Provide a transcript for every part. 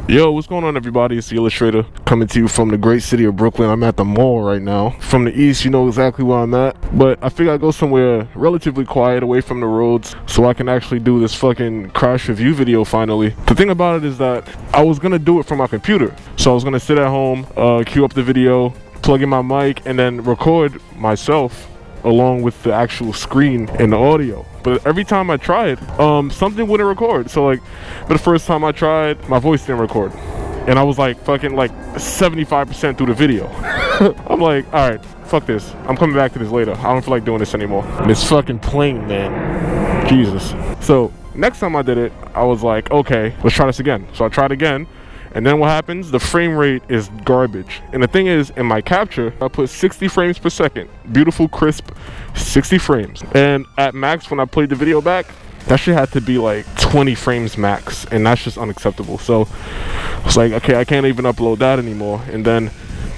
Yo, what's going on, everybody? It's the Illustrator coming to you from the great city of Brooklyn. I'm at the mall right now. From the east, you know exactly where I'm at. But I figure I'd go somewhere relatively quiet, away from the roads, so I can actually do this fucking crash review video finally. The thing about it is that I was gonna do it from my computer. So I was gonna sit at home, queue up the video, plug in my mic, and then record myself along with the actual screen and the audio. But every time I tried, something wouldn't record. So like, for the first time I tried, my voice didn't record. And I was like fucking like 75% through the video. I'm like, all right, fuck this. I'm coming back to this later. I don't feel like doing this anymore. And it's fucking plain, man. Jesus. So next time I did it, I was like, okay, let's try this again. So I tried again. And then what happens? The frame rate is garbage. And the thing is, in my capture, I put 60 frames per second. Beautiful, crisp, 60 frames. And at max, when I played the video back, that shit had to be like 20 frames max. And that's just unacceptable. So I was like, okay, I can't even upload that anymore. And then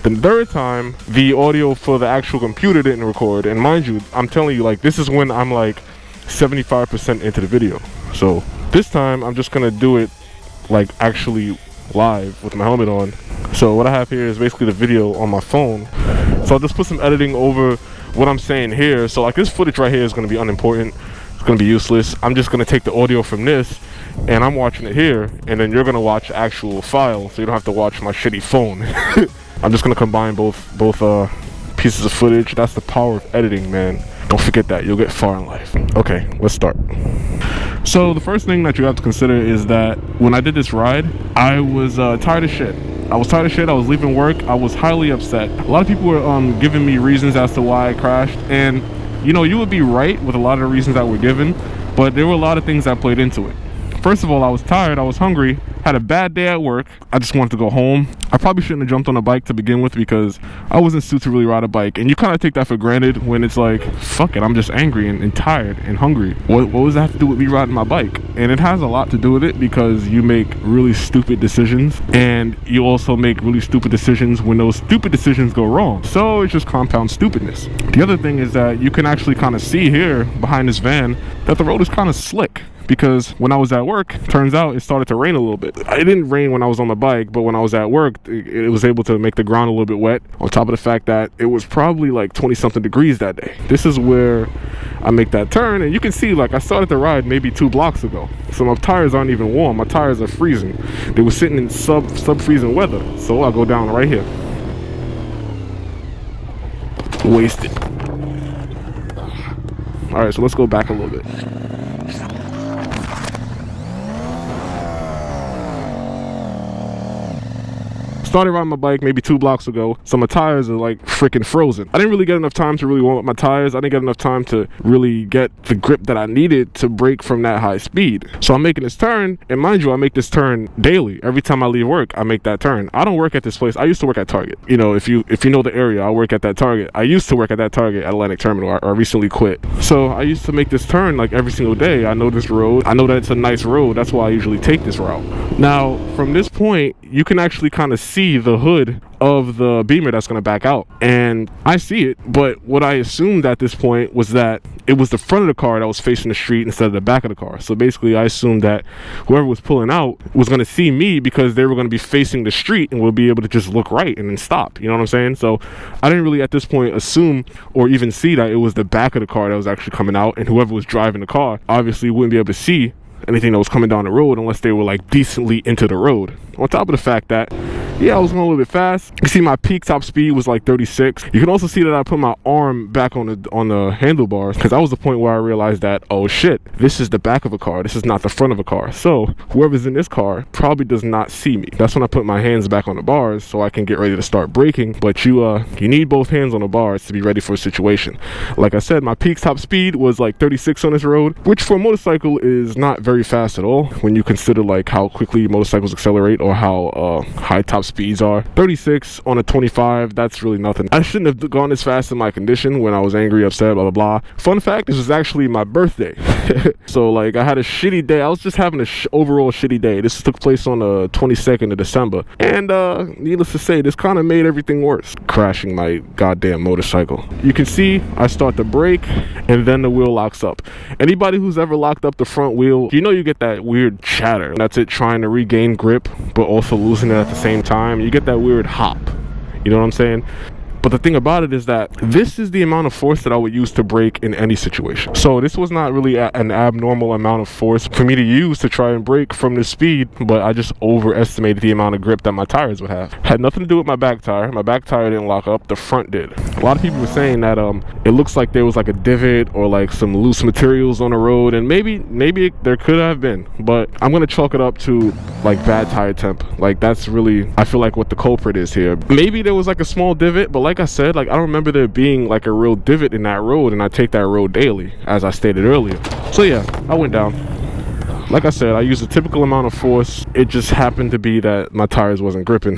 the third time, the audio for the actual computer didn't record. And mind you, I'm telling you, like, this is when I'm like 75% into the video. So this time, I'm just gonna do it like actually live with my helmet on. So what I have here is basically the video on my phone. So I'll just put some editing over what I'm saying here. So like this footage right here is going to be unimportant. It's going to be useless. I'm just going to take the audio from this and I'm watching it here, and then you're going to watch the actual file, so you don't have to watch my shitty phone. I'm just going to combine both pieces of footage. That's the power of editing, man. Don't forget that. You'll get far in life. Okay, let's start. So the first thing that you have to consider is that when I did this ride, I was tired of shit. I was tired of shit. I was leaving work. I was highly upset. A lot of people were giving me reasons as to why I crashed. And, you know, you would be right with a lot of the reasons that were given, but there were a lot of things that played into it. First of all, I was tired. I was hungry. Had a bad day at work. I just wanted to go home. I probably shouldn't have jumped on a bike to begin with because I wasn't suited to really ride a bike. And you kind of take that for granted when it's like, fuck it, I'm just angry and tired and hungry. What does that have to do with me riding my bike? And it has a lot to do with it because you make really stupid decisions, and you also make really stupid decisions when those stupid decisions go wrong. So it's just compound stupidness. The other thing is that you can actually kind of see here behind this van that the road is kind of slick. Because when I was at work, turns out it started to rain a little bit. It didn't rain when I was on the bike, but when I was at work, it was able to make the ground a little bit wet. On top of the fact that it was probably like 20-something degrees that day. This is where I make that turn, and you can see, like, I started the ride maybe 2 blocks ago. So my tires aren't even warm. My tires are freezing. They were sitting in sub-freezing weather. So I'll go down right here. Wasted. All right, so let's go back a little bit. Started riding my bike maybe 2 blocks ago, so my tires are like freaking frozen. I didn't really get enough time to really warm up my tires. I didn't get enough time to really get the grip that I needed to brake from that high speed. So I'm making this turn, and mind you, I make this turn daily. Every time I leave work, I make that turn. I don't work at this place. I used to work at Target. You know, if you know the area, I work at that Target. I used to work at that Target at Atlantic Terminal. I recently quit. So I used to make this turn like every single day. I know this road. I know that it's a nice road. That's why I usually take this route. Now, from this point, you can actually kind of see the hood of the Beamer that's going to back out, and I see it. But what I assumed at this point was that it was the front of the car that was facing the street instead of the back of the car. So basically I assumed that whoever was pulling out was going to see me because they were going to be facing the street and would be able to just look right and then stop. You know what I'm saying? So I didn't really at this point assume or even see that it was the back of the car that was actually coming out, and whoever was driving the car obviously wouldn't be able to see anything that was coming down the road unless they were like decently into the road. On top of the fact that, yeah, I was going a little bit fast. You see my peak top speed was like 36. You can also see that I put my arm back on the handlebars, because that was the point where I realized that, oh shit, this is the back of a car. This is not the front of a car. So whoever's in this car probably does not see me. That's when I put my hands back on the bars so I can get ready to start braking. But you need both hands on the bars to be ready for a situation. Like I said, my peak top speed was like 36 on this road, which for a motorcycle is not very fast at all when you consider like how quickly motorcycles accelerate or how high top speeds are. 36 on a 25, that's really nothing. I shouldn't have gone this fast in my condition when I was angry, upset, blah, blah, blah. Fun fact, this was actually my birthday. So, like, I had a shitty day. I was just having a overall shitty day. This took place on the 22nd of December. And, needless to say, this kind of made everything worse. Crashing my goddamn motorcycle. You can see I start to brake, and then the wheel locks up. Anybody who's ever locked up the front wheel, you know you get that weird chatter. That's it trying to regain grip, but also losing it at the same time. You get that weird hop. You know what I'm saying? But the thing about it is that this is the amount of force that I would use to brake in any situation. So this was not really an abnormal amount of force for me to use to try and brake from this speed, but I just overestimated the amount of grip that my tires would have. Had nothing to do with my back tire. My back tire didn't lock up, the front did. A lot of people were saying that it looks like there was like a divot or like some loose materials on the road, and maybe there could have been, but I'm gonna chalk it up to like bad tire temp. Like that's really, I feel like, what the culprit is here. Maybe there was like a small divot, but like I said, like I don't remember there being like a real divot in that road, and I take that road daily, as I stated earlier. So yeah, I went down. Like I said, I used a typical amount of force. It just happened to be that my tires wasn't gripping.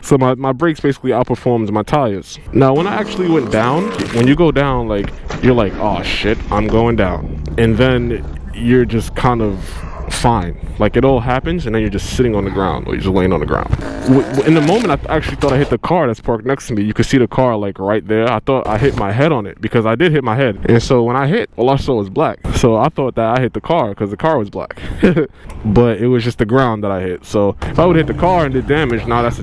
So my brakes basically outperformed my tires. Now, when I actually went down, when you go down, like, you're like, oh shit, I'm going down. And then you're just kind of fine. Like, it all happens, and then you're just sitting on the ground, or you're just laying on the ground. In the moment, I actually thought I hit the car that's parked next to me. You could see the car, like, right there. I thought I hit my head on it, because I did hit my head. And so when I hit, all I saw was black. So I thought that I hit the car, because the car was black. But it was just the ground that I hit. So if I would hit the car and did damage, now that's a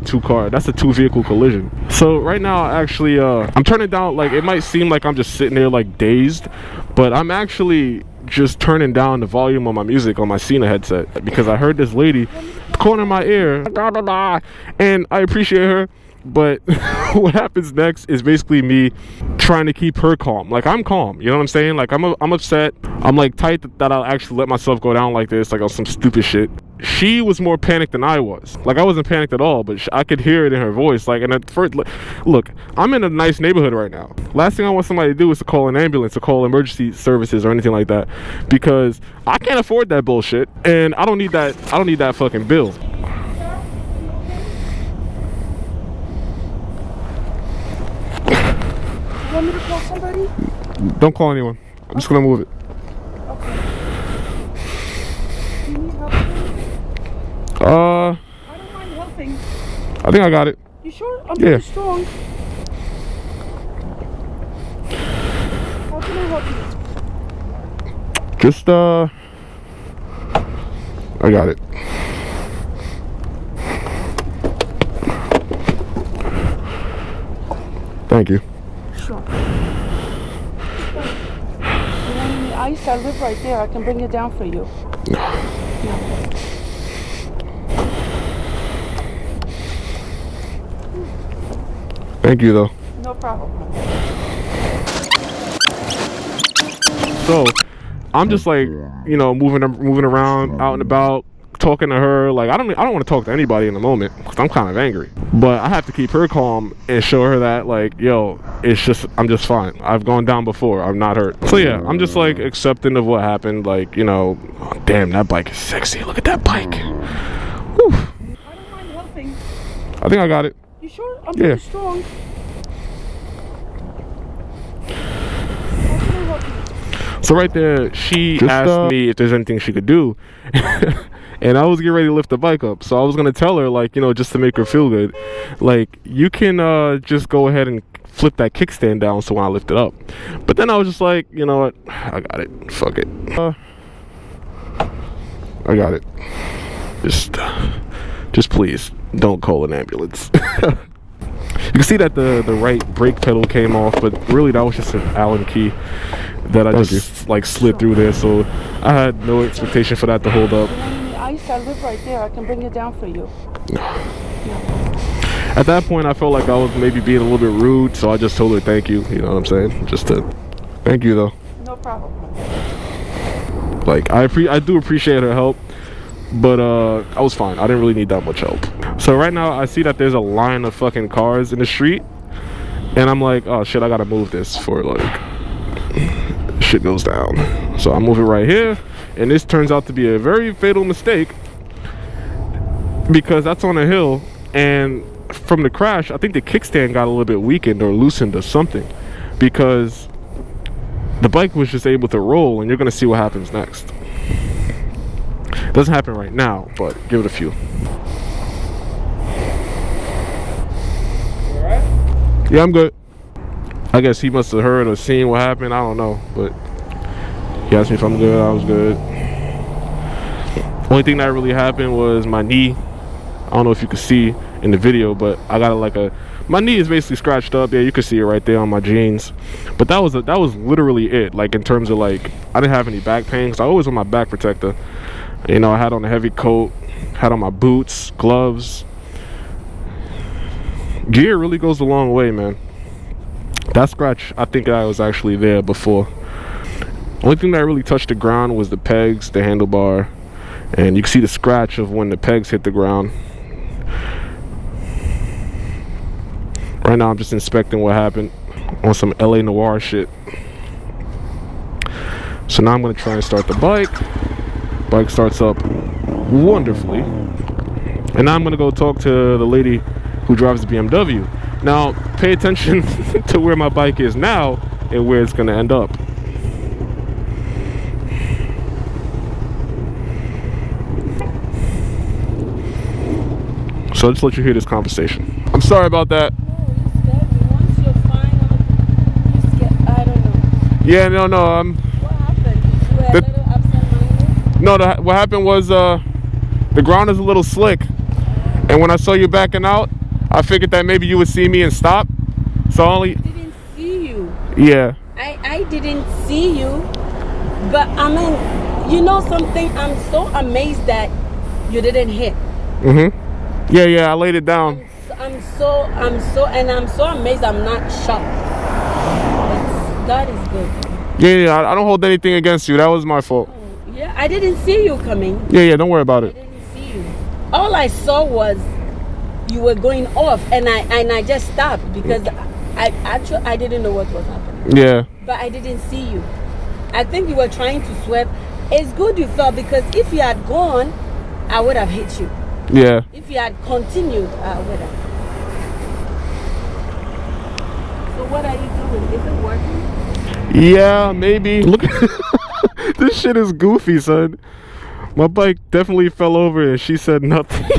two vehicle collision. So right now, actually, I'm turning down, like, it might seem like I'm just sitting there, like, dazed, but I'm actually just turning down the volume on my music on my Cena headset, because I heard this lady corner my ear, and I appreciate her, but what happens next is basically me trying to keep her calm. Like, I'm calm, you know what I'm saying? Like, I'm upset, I'm like tight that I'll actually let myself go down like this, like on some stupid shit. She was more panicked than I was. Like, I wasn't panicked at all, but I could hear it in her voice. Like, and at first, look, I'm in a nice neighborhood right now. Last thing I want somebody to do is to call an ambulance or call emergency services or anything like that, because I can't afford that bullshit, and I don't need that fucking bill. You want me to call somebody? Don't call anyone. I'm just gonna move it. Okay. Do you need help? I don't mind helping. I think I got it. You sure? I'm pretty strong. How can I help you? Just, I got it. Thank you. Sure. You want any ice? I live right there. I can bring it down for you. No. Thank you, though. No problem. So, I'm just like, you know, moving around, out and about, talking to her. Like, I don't want to talk to anybody in the moment, because I'm kind of angry. But I have to keep her calm and show her that, like, yo, I'm just fine. I've gone down before. I'm not hurt. So yeah, I'm just like accepting of what happened. Like, you know, oh, damn, that bike is sexy. Look at that bike. Whew. I don't mind helping. I think I got it. You sure? I'm pretty strong. So right there, she asked me if there's anything she could do. And I was getting ready to lift the bike up. So I was going to tell her, like, you know, just to make her feel good, like, you can just go ahead and flip that kickstand down so when I lift it up. But then I was just like, you know what? I got it. Fuck it. I got it. Just please don't call an ambulance. You can see that the right brake pedal came off, but really that was just an Allen key that I just like slid through there, so I had no expectation for that to hold up. Ice, I live right there. I can bring it down for you. At that point, I felt like I was maybe being a little bit rude, so I just told her thank you. You know what I'm saying? Just to thank you, though. No problem. Like, I do appreciate her help, but I was fine. I didn't really need that much help. So right now, I see that there's a line of fucking cars in the street, and I'm like, oh shit, I gotta move this for like shit goes down. So I'm moving right here, and this turns out to be a very fatal mistake, because that's on a hill, And from the crash, I think the kickstand got a little bit weakened or loosened or something, because the bike was just able to roll, and you're gonna see what happens next. Doesn't happen right now, but give it a few. You alright? Yeah, I'm good. I guess he must have heard or seen what happened. I don't know, but he asked me if I'm good. I was good. Only thing that really happened was my knee. I don't know if you could see in the video, but I got my knee is basically scratched up. Yeah, you can see it right there on my jeans. But that was literally it. Like, in terms of, like, I didn't have any back pain because I always wear my back protector. You know, I had on a heavy coat, had on my boots, gloves. Gear really goes a long way, man. That scratch, I think I was actually there before. Only thing that really touched the ground was the pegs, the handlebar, and you can see the scratch of when the pegs hit the ground. Right now I'm just inspecting what happened on some LA Noir shit. So now I'm gonna try and start the bike. Bike starts up wonderfully. And now I'm gonna go talk to the lady who drives the BMW. Now pay attention to where my bike is now and where it's gonna end up. So I'll just let you hear this conversation. I'm sorry about that. Once you're fine, you scared. I don't know. Yeah, no. What happened? You were a little absent-minded? No, what happened was the ground is a little slick, and when I saw you backing out, I figured that maybe you would see me and stop. So I didn't see you. Yeah. I didn't see you, but I mean, you know something? I'm so amazed that you didn't hit. Yeah, I laid it down. I'm so amazed. I'm not shocked. God is good. Yeah, I don't hold anything against you. That was my fault. Yeah, I didn't see you coming. Yeah, don't worry about I it. didn't see you. All I saw was you were going off, and I just stopped because I didn't know what was happening. Yeah. But I didn't see you. I think you were trying to swerve. It's good you fell, because if you had gone, I would have hit you. Yeah. If you had continued, I would have. So what are you doing? Is it working? Yeah, maybe. Look, this shit is goofy, son. My bike definitely fell over and she said nothing.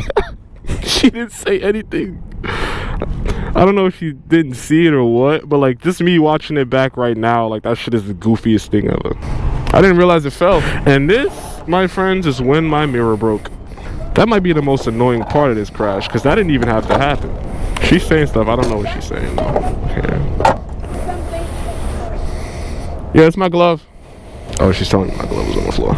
She didn't say anything. I don't know if she didn't see it or what, but like, just me watching it back right now, like, that shit is the goofiest thing ever. I didn't realize it fell. And this, my friends, is when my mirror broke. That might be the most annoying part of this crash, because that didn't even have to happen. She's saying stuff, I don't know what she's saying. Yeah, it's my glove. Oh, she's telling me my glove was on the floor.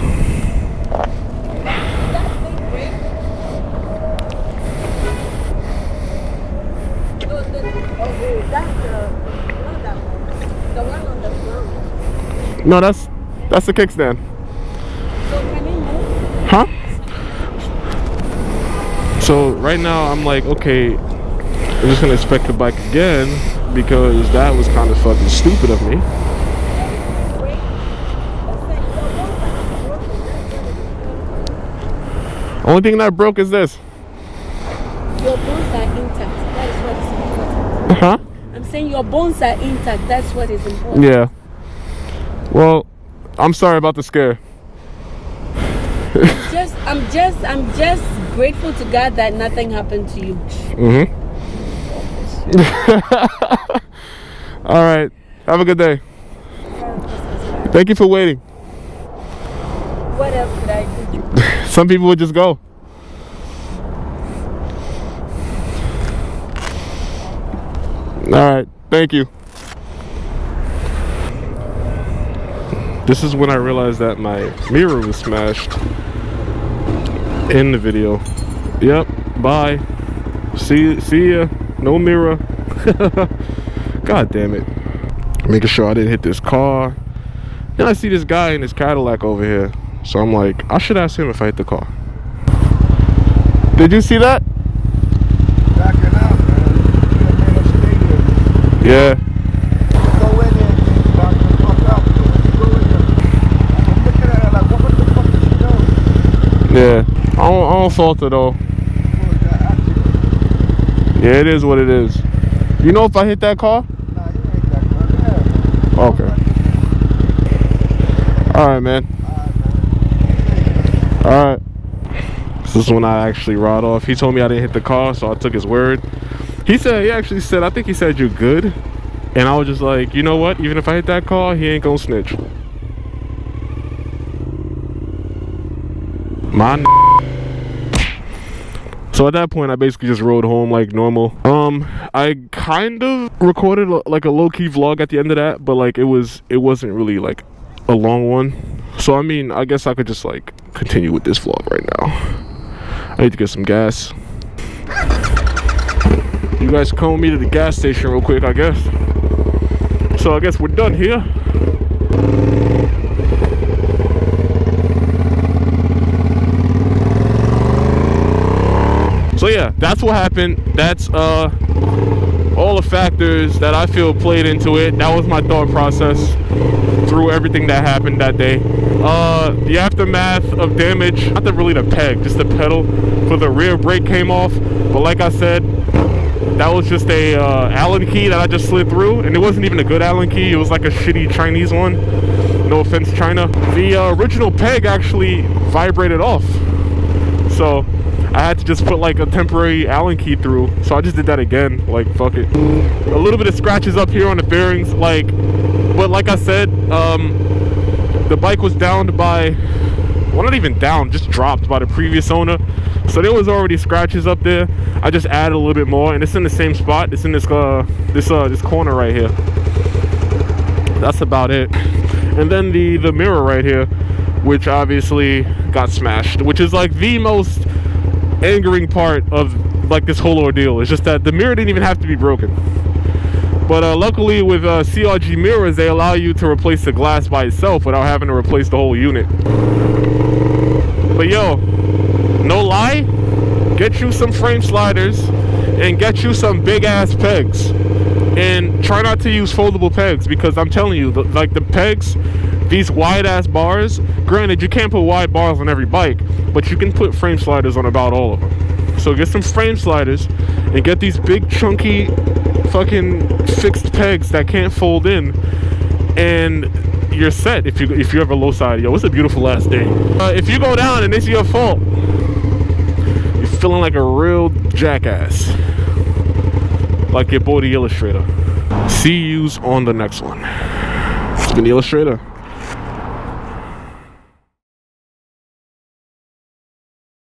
No, that's the kickstand. So can you move? Huh? So right now I'm like, okay, I'm just gonna inspect the bike again because that was kind of fucking stupid of me. Only thing that broke is this. Your bones are intact. That is what is important. Huh? I'm saying your bones are intact. That's what is important. Yeah. Well, I'm sorry about the scare. I'm just grateful to God that nothing happened to you. All right. Have a good day. Thank you for waiting. What else could I do? Some people would just go. All right. Thank you. This is when I realized that my mirror was smashed in the video. Yep. Bye. See ya. No mirror. God damn it. Making sure I didn't hit this car. Then I see this guy in his Cadillac over here. So I'm like, I should ask him if I hit the car. Did you see that? Backing up, man. Yeah. Go in there and back the fuck up. Go in there. I'm looking at her like, what the fuck is she doing? Yeah. I don't fault her though. What was that accident? Yeah, it is what it is. You know if I hit that car? Nah, you ain't that car. Okay. Alright, man. Alright. This is when I actually ride off. He told me I didn't hit the car, so I took his word. He actually said, I think he said you're good. And I was just like, you know what? Even if I hit that car, he ain't gonna snitch. My So at that point, I basically just rode home like normal. I kind of recorded like a low-key vlog at the end of that, but like it wasn't really like a long one. So I mean, I guess I could just like continue with this vlog right now. I need to get some gas. You guys come with me to the gas station real quick, I guess. So I guess we're done here. So yeah, that's what happened. That's all the factors that I feel played into it. That was my thought process through everything that happened that day. The aftermath of damage, not really the peg, just the pedal for the rear brake came off. But like I said, that was just a Allen key that I just slid through, and it wasn't even a good Allen key. It was like a shitty Chinese one. No offense, China. The original peg actually vibrated off, so I had to just put like a temporary Allen key through. So I just did that again. Like, fuck it. A little bit of scratches up here on the bearings, like, but like I said, the bike was downed by, well, not even down, just dropped by the previous owner. So there was already scratches up there. I just added a little bit more, and it's in the same spot. It's in this this corner right here. That's about it. And then the mirror right here, which obviously got smashed, which is like the most angering part of like this whole ordeal. It's just that the mirror didn't even have to be broken. But luckily with CRG mirrors, they allow you to replace the glass by itself without having to replace the whole unit. But yo, no lie, get you some frame sliders and get you some big ass pegs, and try not to use foldable pegs, because I'm telling you, like the pegs, these wide ass bars, granted you can't put wide bars on every bike, but you can put frame sliders on about all of them. So get some frame sliders and get these big chunky fucking fixed pegs that can't fold in, and you're set. If you ever low side, yo, it's a beautiful ass day. If you go down and it's your fault, you're feeling like a real jackass, like your boy the Illustrator. See yous on the next one. It's been the Illustrator.